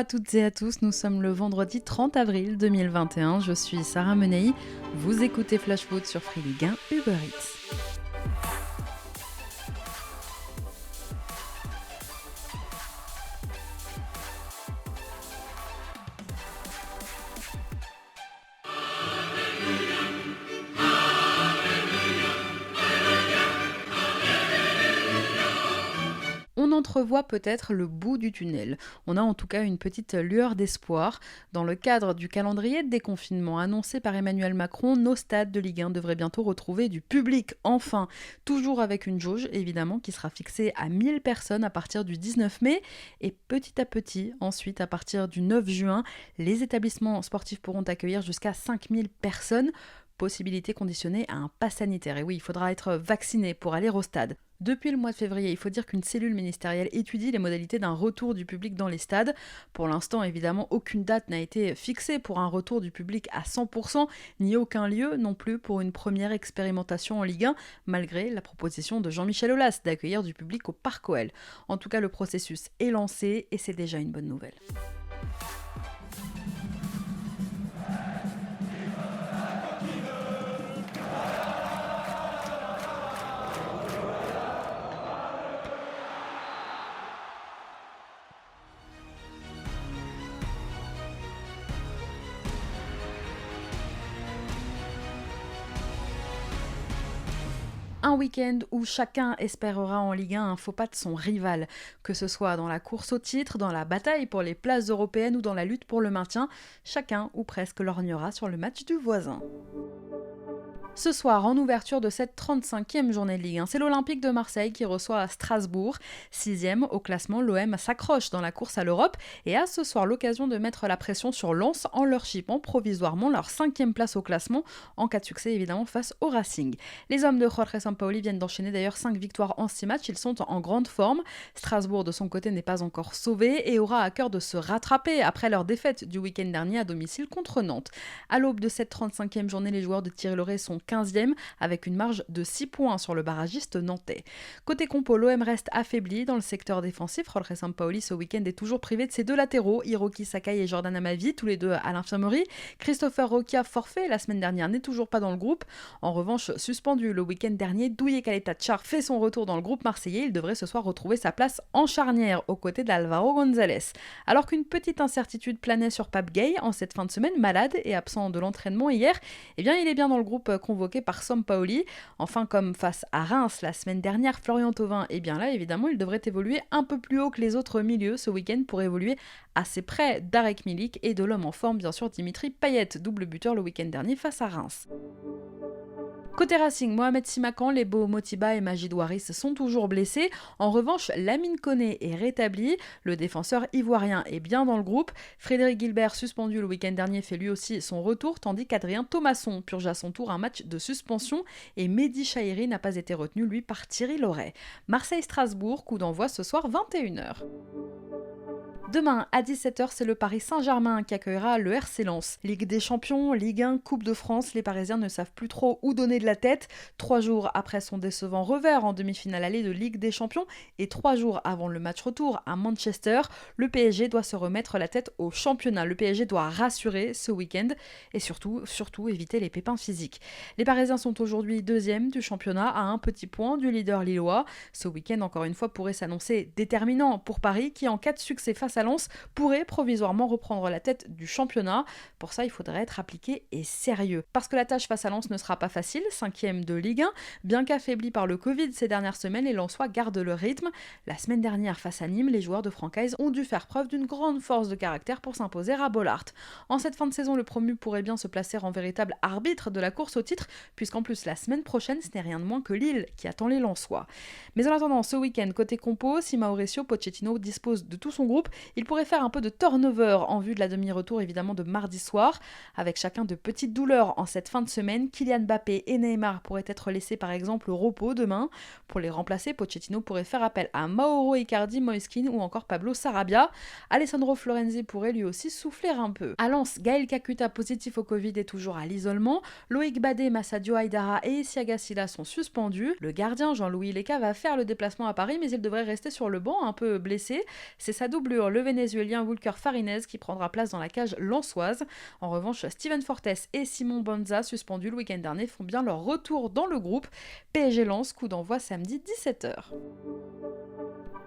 à toutes et à tous, nous sommes le vendredi 30 avril 2021, je suis Sarah Menei, vous écoutez Flash Foot sur Free Ligue 1 Uber Eats. On entrevoit peut-être le bout du tunnel. On a en tout cas une petite lueur d'espoir. Dans le cadre du calendrier de déconfinement annoncé par Emmanuel Macron, nos stades de Ligue 1 devraient bientôt retrouver du public, enfin. Toujours avec une jauge, évidemment, qui sera fixée à 1000 personnes à partir du 19 mai. Et petit à petit, ensuite, à partir du 9 juin, les établissements sportifs pourront accueillir jusqu'à 5000 personnes. Possibilité conditionnée à un pass sanitaire. Et oui, il faudra être vacciné pour aller au stade. Depuis le mois de février, il faut dire qu'une cellule ministérielle étudie les modalités d'un retour du public dans les stades. Pour l'instant, évidemment, aucune date n'a été fixée pour un retour du public à 100%, ni aucun lieu non plus pour une première expérimentation en Ligue 1, malgré la proposition de Jean-Michel Aulas d'accueillir du public au Parc OL. En tout cas, le processus est lancé et c'est déjà une bonne nouvelle. Un week-end où chacun espérera en Ligue 1 un faux pas de son rival, que ce soit dans la course au titre, dans la bataille pour les places européennes ou dans la lutte pour le maintien, chacun ou presque lorgnera sur le match du voisin. Ce soir, en ouverture de cette 35e journée de Ligue 1, c'est l'Olympique de Marseille qui reçoit à Strasbourg. 6e au classement, l'OM s'accroche dans la course à l'Europe et a ce soir l'occasion de mettre la pression sur Lens en leur chippant provisoirement leur 5e place au classement, en cas de succès évidemment face au Racing. Les hommes de Jorge Sampaoli viennent d'enchaîner d'ailleurs 5 victoires en 6 matchs, ils sont en grande forme. Strasbourg de son côté n'est pas encore sauvé et aura à cœur de se rattraper après leur défaite du week-end dernier à domicile contre Nantes. À l'aube de cette 35e journée, les joueurs de Thierry Laurey sont 15e avec une marge de 6 points sur le barragiste nantais. Côté compo, l'OM reste affaibli dans le secteur défensif. Jorge Sampaoli ce week-end est toujours privé de ses deux latéraux, Hiroki Sakai et Jordan Amavi, tous les deux à l'infirmerie. Christopher Roquia, forfait la semaine dernière, n'est toujours pas dans le groupe. En revanche, suspendu le week-end dernier, Douye Caleta-Car fait son retour dans le groupe marseillais. Il devrait ce soir retrouver sa place en charnière aux côtés d'Alvaro González. Alors qu'une petite incertitude planait sur Pape Gueye en cette fin de semaine, malade et absent de l'entraînement hier, eh bien il est bien dans le groupe convoqué par Sampaoli. Enfin, comme face à Reims la semaine dernière, Florian Thauvin, eh bien là évidemment il devrait évoluer un peu plus haut que les autres milieux ce week-end pour évoluer assez près d'Arek Milik et de l'homme en forme bien sûr Dimitri Payet, double buteur le week-end dernier face à Reims. Côté Racing, Mohamed Simakan, Lebo Motiba et Majid Waris sont toujours blessés. En revanche, Lamine Koné est rétabli. Le défenseur ivoirien est bien dans le groupe. Frédéric Guilbert, suspendu le week-end dernier, fait lui aussi son retour, tandis qu'Adrien Thomasson purge à son tour un match de suspension et Mehdi Chahiri n'a pas été retenu, lui, par Thierry Laurey. Marseille-Strasbourg, coup d'envoi ce soir 21h. Demain, à 17h, c'est le Paris Saint-Germain qui accueillera le RC Lens. Ligue des Champions, Ligue 1, Coupe de France, les Parisiens ne savent plus trop où donner de la tête. 3 jours après son décevant revers en demi-finale allée de Ligue des Champions et 3 jours avant le match retour à Manchester, le PSG doit se remettre la tête au championnat. Le PSG doit rassurer ce week-end et surtout éviter les pépins physiques. Les Parisiens sont aujourd'hui 2e du championnat à un petit point du leader lillois. Ce week-end, encore une fois, pourrait s'annoncer déterminant pour Paris qui, en cas de succès face à Lens, pourrait provisoirement reprendre la tête du championnat. Pour ça, il faudrait être appliqué et sérieux. Parce que la tâche face à Lens ne sera pas facile, 5e de Ligue 1, bien qu'affaibli par le Covid ces dernières semaines, les Lensois gardent le rythme. La semaine dernière, face à Nîmes, les joueurs de Francaise ont dû faire preuve d'une grande force de caractère pour s'imposer à Bollaert. En cette fin de saison, le promu pourrait bien se placer en véritable arbitre de la course au titre, puisqu'en plus, la semaine prochaine, ce n'est rien de moins que Lille qui attend les Lensois. Mais en attendant, ce week-end, côté compo, si Mauricio Pochettino dispose de tout son groupe, il pourrait faire un peu de turnover en vue de la demi-retour évidemment de mardi soir. Avec chacun de petites douleurs en cette fin de semaine, Kylian Mbappé et Neymar pourraient être laissés par exemple au repos demain. Pour les remplacer, Pochettino pourrait faire appel à Mauro Icardi, Moiskin ou encore Pablo Sarabia. Alessandro Florenzi pourrait lui aussi souffler un peu. À Lens, Gaël Kakuta positif au Covid est toujours à l'isolement. Loïc Badé, Massadio Haidara et Isiaga Silla sont suspendus. Le gardien Jean-Louis Leca va faire le déplacement à Paris mais il devrait rester sur le banc un peu blessé. C'est sa doublure, le Vénézuélien Wulker Farines qui prendra place dans la cage lensoise. En revanche, Steven Fortes et Simon Banza, suspendus le week-end dernier, font bien leur retour dans le groupe. PSG Lens, coup d'envoi samedi 17h.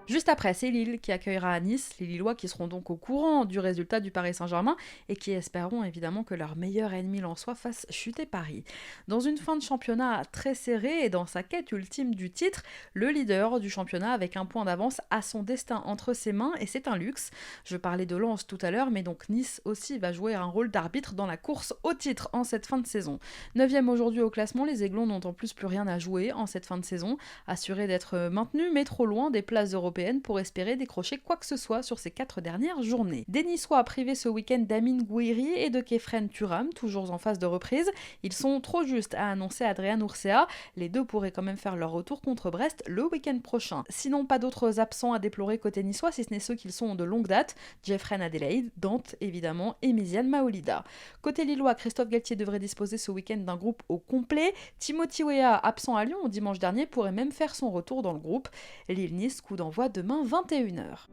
Juste après, c'est Lille qui accueillera à Nice, les Lillois qui seront donc au courant du résultat du Paris Saint-Germain et qui espéreront évidemment que leur meilleur ennemi lensois fasse chuter Paris. Dans une fin de championnat très serrée et dans sa quête ultime du titre, le leader du championnat avec un point d'avance a son destin entre ses mains et c'est un luxe. Je parlais de Lens tout à l'heure, mais donc Nice aussi va jouer un rôle d'arbitre dans la course au titre en cette fin de saison. 9e aujourd'hui au classement, les Aiglons n'ont en plus plus rien à jouer en cette fin de saison, assurés d'être maintenus mais trop loin des places européennes pour espérer décrocher quoi que ce soit sur ces 4 dernières journées. Des Niçois privés ce week-end d'Amine Gouiri et de Kefren Turam, toujours en phase de reprise. Ils sont trop justes, a annoncé Adrian Urcea. Les deux pourraient quand même faire leur retour contre Brest le week-end prochain. Sinon, pas d'autres absents à déplorer côté niçois, si ce n'est ceux qui sont de longue date. Jeffrey Adelaide, Dante évidemment et Miziane Maolida. Côté lillois, Christophe Galtier devrait disposer ce week-end d'un groupe au complet. Timothy Weah, absent à Lyon dimanche dernier, pourrait même faire son retour dans le groupe. Lille-Nice, coup d'envoi demain 21h.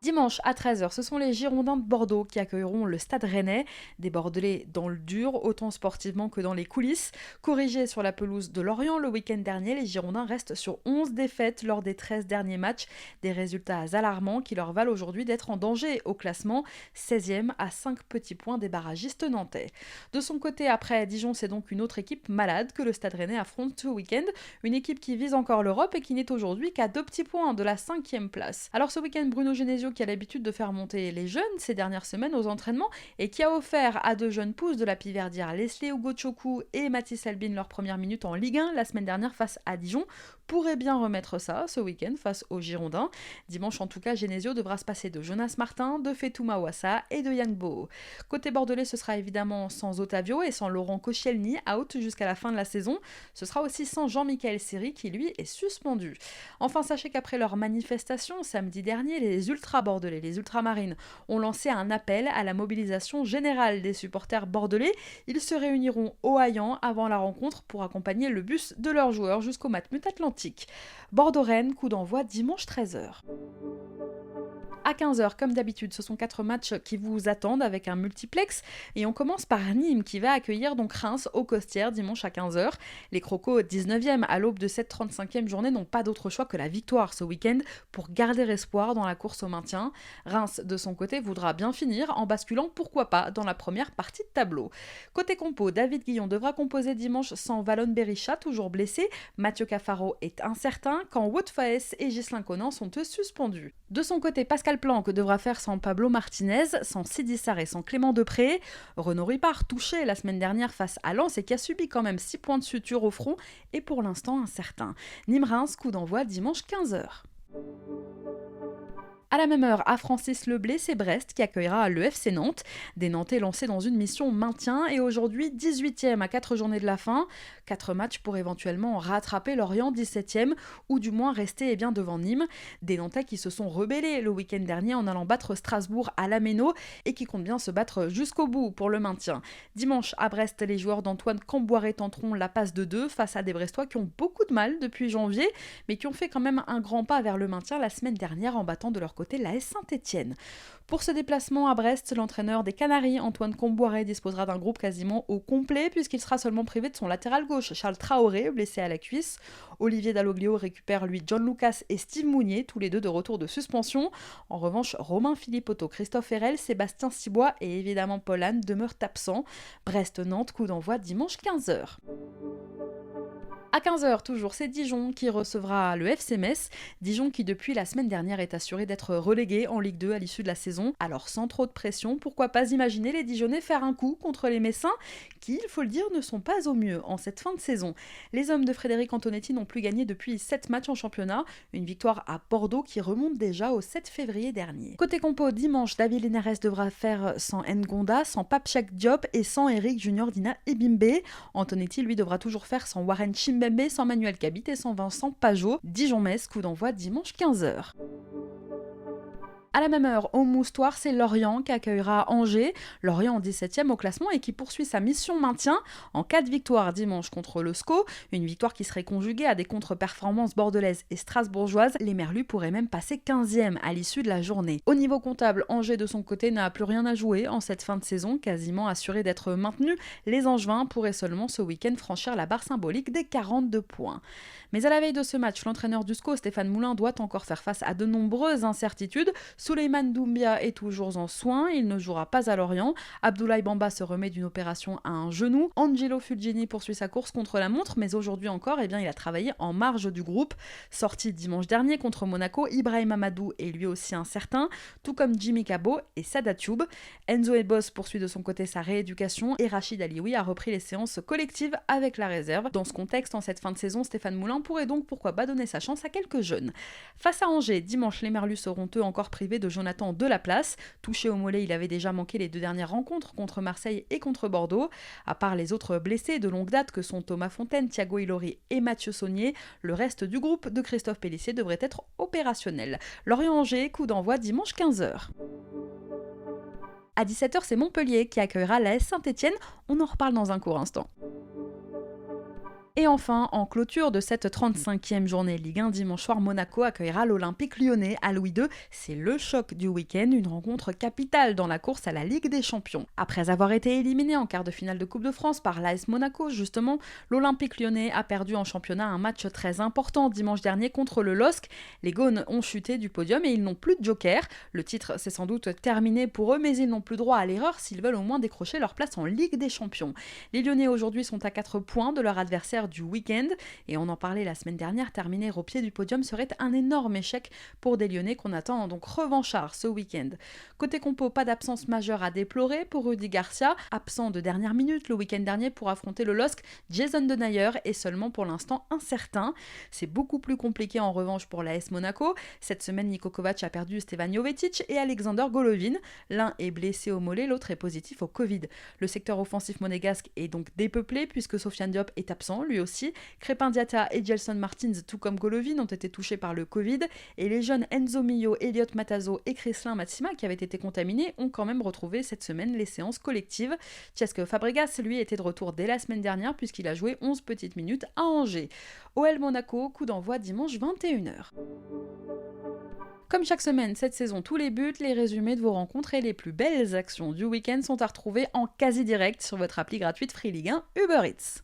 Dimanche à 13h, ce sont les Girondins de Bordeaux qui accueilleront le Stade Rennais, des Bordelais dans le dur, autant sportivement que dans les coulisses. Corrigés sur la pelouse de Lorient le week-end dernier, les Girondins restent sur 11 défaites lors des 13 derniers matchs, des résultats alarmants qui leur valent aujourd'hui d'être en danger au classement, 16e à 5 petits points des barragistes nantais. De son côté, après Dijon, c'est donc une autre équipe malade que le Stade Rennais affronte ce week-end, une équipe qui vise encore l'Europe et qui n'est aujourd'hui qu'à 2 petits points de la 5e place. Alors ce week-end, Bruno Genesio qui a l'habitude de faire monter les jeunes ces dernières semaines aux entraînements et qui a offert à 2 jeunes pousses de la Piverdière, Leslie Ugochukwu et Mathis Albin, leur première minute en Ligue 1 la semaine dernière face à Dijon, pourrait bien remettre ça ce week-end face aux Girondins. Dimanche en tout cas, Genesio devra se passer de Jonas Martin, de Fetou Mawassa et de Yang Bo. Côté bordelais, ce sera évidemment sans Otavio et sans Laurent Koscielny, out jusqu'à la fin de la saison. Ce sera aussi sans Jean-Michel Seri qui lui est suspendu. Enfin, sachez qu'après leur manifestation samedi dernier, les ultra-bordelais, les ultramarines, ont lancé un appel à la mobilisation générale des supporters bordelais. Ils se réuniront au Haillan avant la rencontre pour accompagner le bus de leurs joueurs jusqu'au Matmut Atlantique. Bordeaux-Rennes, coup d'envoi dimanche 13h. À 15h, comme d'habitude, ce sont 4 matchs qui vous attendent avec un multiplex. Et on commence par Nîmes qui va accueillir donc Reims au Costières dimanche à 15h. Les Crocos, 19e à l'aube de cette 35e journée, n'ont pas d'autre choix que la victoire ce week-end pour garder espoir dans la course au maintien. Reims, de son côté, voudra bien finir en basculant, pourquoi pas, dans la première partie de tableau. Côté compo, David Guillon devra composer dimanche sans Valon Berisha, toujours blessé. Mathieu Cafaro est incertain, quand Wout Faes et Ghislain Conan sont eux suspendus. De son côté, Pascal Planck devra faire sans Pablo Martinez, sans Sidi Sarr et sans Clément Depré. Renaud Ripard, touché la semaine dernière face à Lens et qui a subi quand même 6 points de suture au front, est pour l'instant incertain. Nîmes-Reims, coup d'envoi dimanche 15h. À la même heure, à Francis Leblé, c'est Brest qui accueillera le FC Nantes. Des Nantais lancés dans une mission maintien et aujourd'hui 18e à 4 journées de la fin. 4 matchs pour éventuellement rattraper Lorient 17e ou du moins rester bien devant Nîmes. Des Nantais qui se sont rebellés le week-end dernier en allant battre Strasbourg à la Méno et qui comptent bien se battre jusqu'au bout pour le maintien. Dimanche à Brest, les joueurs d'Antoine Camboiré tenteront la passe de 2 face à des Brestois qui ont beaucoup de mal depuis janvier mais qui ont fait quand même un grand pas vers le maintien la semaine dernière en battant de leur côté l'AS Saint-Étienne. Pour ce déplacement à Brest, l'entraîneur des Canaries, Antoine Camboiré, disposera d'un groupe quasiment au complet puisqu'il sera seulement privé de son latéral gauche, Charles Traoré, blessé à la cuisse. Olivier Dalloglio récupère lui John Lucas et Steve Mounier, tous les deux de retour de suspension. En revanche, Romain Philippotto, Christophe Herel, Sébastien Cibois et évidemment Paul Anne demeurent absents. Brest-Nantes, coup d'envoi dimanche 15h. À 15h toujours, c'est Dijon qui recevra le FC Metz. Dijon qui depuis la semaine dernière est assuré d'être relégué en Ligue 2 à l'issue de la saison. Alors sans trop de pression, pourquoi pas imaginer les Dijonnais faire un coup contre les Messins qui, il faut le dire, ne sont pas au mieux en cette fin de saison. Les hommes de Frédéric Antonetti n'ont plus gagné depuis 7 matchs en championnat, une victoire à Bordeaux qui remonte déjà au 7 février dernier. Côté compo, dimanche, David Linares devra faire sans Ngonda, sans Papchak Diop et sans Eric Junior Dina Ebimbe. Antonetti, lui, devra toujours faire sans Warren Chimbembe, sans Manuel Cabit et sans Vincent Pajot. Dijon-Metz, coup d'envoi dimanche 15h. À la même heure, au Moustoir, c'est Lorient qui accueillera Angers. Lorient en 17e au classement et qui poursuit sa mission maintien en cas de victoire dimanche contre le SCO. Une victoire qui serait conjuguée à des contre-performances bordelaises et strasbourgeoises. Les Merlus pourraient même passer 15e à l'issue de la journée. Au niveau comptable, Angers de son côté n'a plus rien à jouer en cette fin de saison, quasiment assuré d'être maintenu. Les Angevins pourraient seulement ce week-end franchir la barre symbolique des 42 points. Mais à la veille de ce match, l'entraîneur du SCO, Stéphane Moulin, doit encore faire face à de nombreuses incertitudes. Souleymane Doumbia est toujours en soins, il ne jouera pas à Lorient. Abdoulaye Bamba se remet d'une opération à un genou. Angelo Fulgini poursuit sa course contre la montre, mais aujourd'hui encore, il a travaillé en marge du groupe. Sorti dimanche dernier contre Monaco, Ibrahim Amadou est lui aussi incertain, tout comme Jimmy Cabot et Sada Thioub. Enzo Elbos poursuit de son côté sa rééducation et Rachid Alioui a repris les séances collectives avec la réserve. Dans ce contexte, en cette fin de saison, Stéphane Moulin pourrait donc pourquoi pas donner sa chance à quelques jeunes. Face à Angers, dimanche, les Merlus seront eux encore privés de Jonathan Delaplace. Touché au mollet, il avait déjà manqué les 2 dernières rencontres contre Marseille et contre Bordeaux. À part les autres blessés de longue date que sont Thomas Fontaine, Thiago Ilori et Mathieu Saunier, le reste du groupe de Christophe Pélissier devrait être opérationnel. Lorient-Angers, coup d'envoi dimanche 15h. À 17h, c'est Montpellier qui accueillera l'AS Saint-Etienne. On en reparle dans un court instant. Et enfin, en clôture de cette 35e journée Ligue 1, dimanche soir, Monaco accueillera l'Olympique Lyonnais à Louis II. C'est le choc du week-end, une rencontre capitale dans la course à la Ligue des Champions. Après avoir été éliminé en quart de finale de Coupe de France par l'AS Monaco, justement, l'Olympique Lyonnais a perdu en championnat un match très important dimanche dernier contre le LOSC. Les Gaunes ont chuté du podium et ils n'ont plus de joker. Le titre, c'est sans doute terminé pour eux, mais ils n'ont plus droit à l'erreur s'ils veulent au moins décrocher leur place en Ligue des Champions. Les Lyonnais aujourd'hui sont à 4 points de leur adversaire du week-end, et on en parlait la semaine dernière, terminer au pied du podium serait un énorme échec pour des Lyonnais qu'on attend donc revanchards ce week-end. Côté compo, pas d'absence majeure à déplorer pour Rudy Garcia, absent de dernière minute le week-end dernier pour affronter le LOSC. Jason Denayer est seulement pour l'instant incertain. C'est beaucoup plus compliqué en revanche pour l'AS Monaco. Cette semaine, Niko Kovac a perdu Stevan Jovetic et Alexander Golovin. L'un est blessé au mollet, l'autre est positif au Covid. Le secteur offensif monégasque est donc dépeuplé puisque Sofiane Diop est absent, lui aussi. Crépin Diatta et Gelson Martins, tout comme Golovin, ont été touchés par le Covid, et les jeunes Enzo Mio, Elliot Matazo et Chrislin Matsima, qui avaient été contaminés, ont quand même retrouvé cette semaine les séances collectives. Cesc Fabregas, lui, était de retour dès la semaine dernière puisqu'il a joué 11 petites minutes à Angers. OL Monaco, coup d'envoi dimanche 21h. Comme chaque semaine cette saison, tous les buts, les résumés de vos rencontres et les plus belles actions du week-end sont à retrouver en quasi-direct sur votre appli gratuite Free Ligue 1 Uber Eats.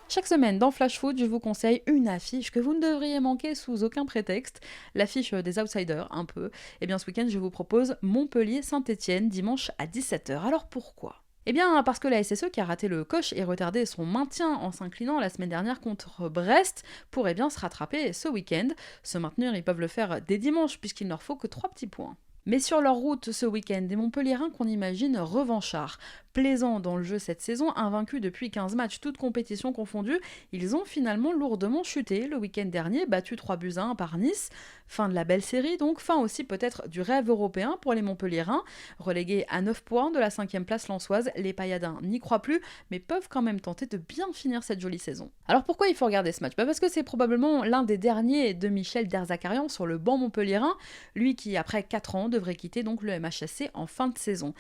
Chaque semaine dans Flash Foot, je vous conseille une affiche que vous ne devriez manquer sous aucun prétexte, l'affiche des outsiders un peu. Et bien ce week-end, je vous propose Montpellier-Saint-Etienne dimanche à 17h. Alors pourquoi ? Eh bien parce que la SSE qui a raté le coche et retardé son maintien en s'inclinant la semaine dernière contre Brest pourrait bien se rattraper ce week-end. Se maintenir, ils peuvent le faire dès dimanche puisqu'il ne leur faut que 3 petits points. Mais sur leur route ce week-end, des Montpelliérains qu'on imagine revanchards. Plaisants dans le jeu cette saison, invaincus depuis 15 matchs, toutes compétitions confondues, ils ont finalement lourdement chuté le week-end dernier, battus 3-1 par Nice. Fin de la belle série donc, fin aussi peut-être du rêve européen pour les Montpelliérains. Relégués à 9 points de la 5e place lensoise, les Payadins n'y croient plus, mais peuvent quand même tenter de bien finir cette jolie saison. Alors pourquoi il faut regarder ce match ? Parce que c'est probablement l'un des derniers de Michel Derzakarian sur le banc montpelliérain, lui qui après 4 ans devrait quitter donc le MHSC en fin de saison.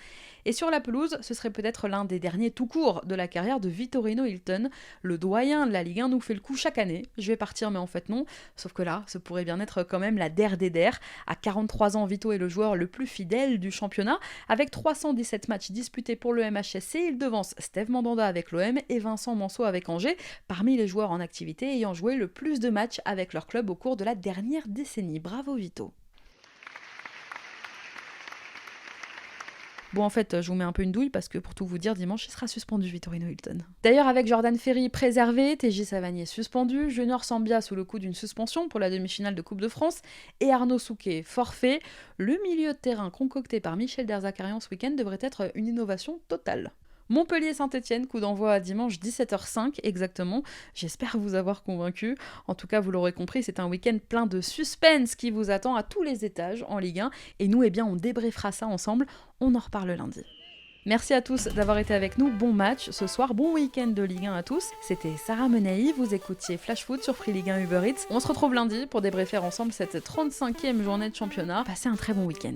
Et sur la pelouse, ce serait peut-être l'un des derniers tout court de la carrière de Vitorino Hilton. Le doyen de la Ligue 1 nous fait le coup chaque année. Je vais partir, mais en fait non. Sauf que là, ce pourrait bien être quand même la der des der. À 43 ans, Vito est le joueur le plus fidèle du championnat. Avec 317 matchs disputés pour le MHSC, il devance Steve Mandanda avec l'OM et Vincent Manceau avec Angers, parmi les joueurs en activité ayant joué le plus de matchs avec leur club au cours de la dernière décennie. Bravo Vito. Bon, en fait, je vous mets un peu une douille parce que pour tout vous dire, dimanche, il sera suspendu, Vitorino Hilton. D'ailleurs, avec Jordan Ferry préservé, TJ Savanier suspendu, Junior Sambia sous le coup d'une suspension pour la demi-finale de Coupe de France et Arnaud Souquet forfait, le milieu de terrain concocté par Michel Derzakarian ce week-end devrait être une innovation totale. Montpellier-Saint-Etienne, coup d'envoi à dimanche 17h05 exactement. J'espère vous avoir convaincu. En tout cas, vous l'aurez compris, c'est un week-end plein de suspense qui vous attend à tous les étages en Ligue 1. Et nous, eh bien, on débriefera ça ensemble. On en reparle lundi. Merci à tous d'avoir été avec nous, bon match ce soir, bon week-end de Ligue 1 à tous. C'était Sarah Menei, vous écoutiez Flash Foot sur Free Ligue 1 Uber Eats. On se retrouve lundi pour débriefer ensemble cette 35e journée de championnat. Passez un très bon week-end.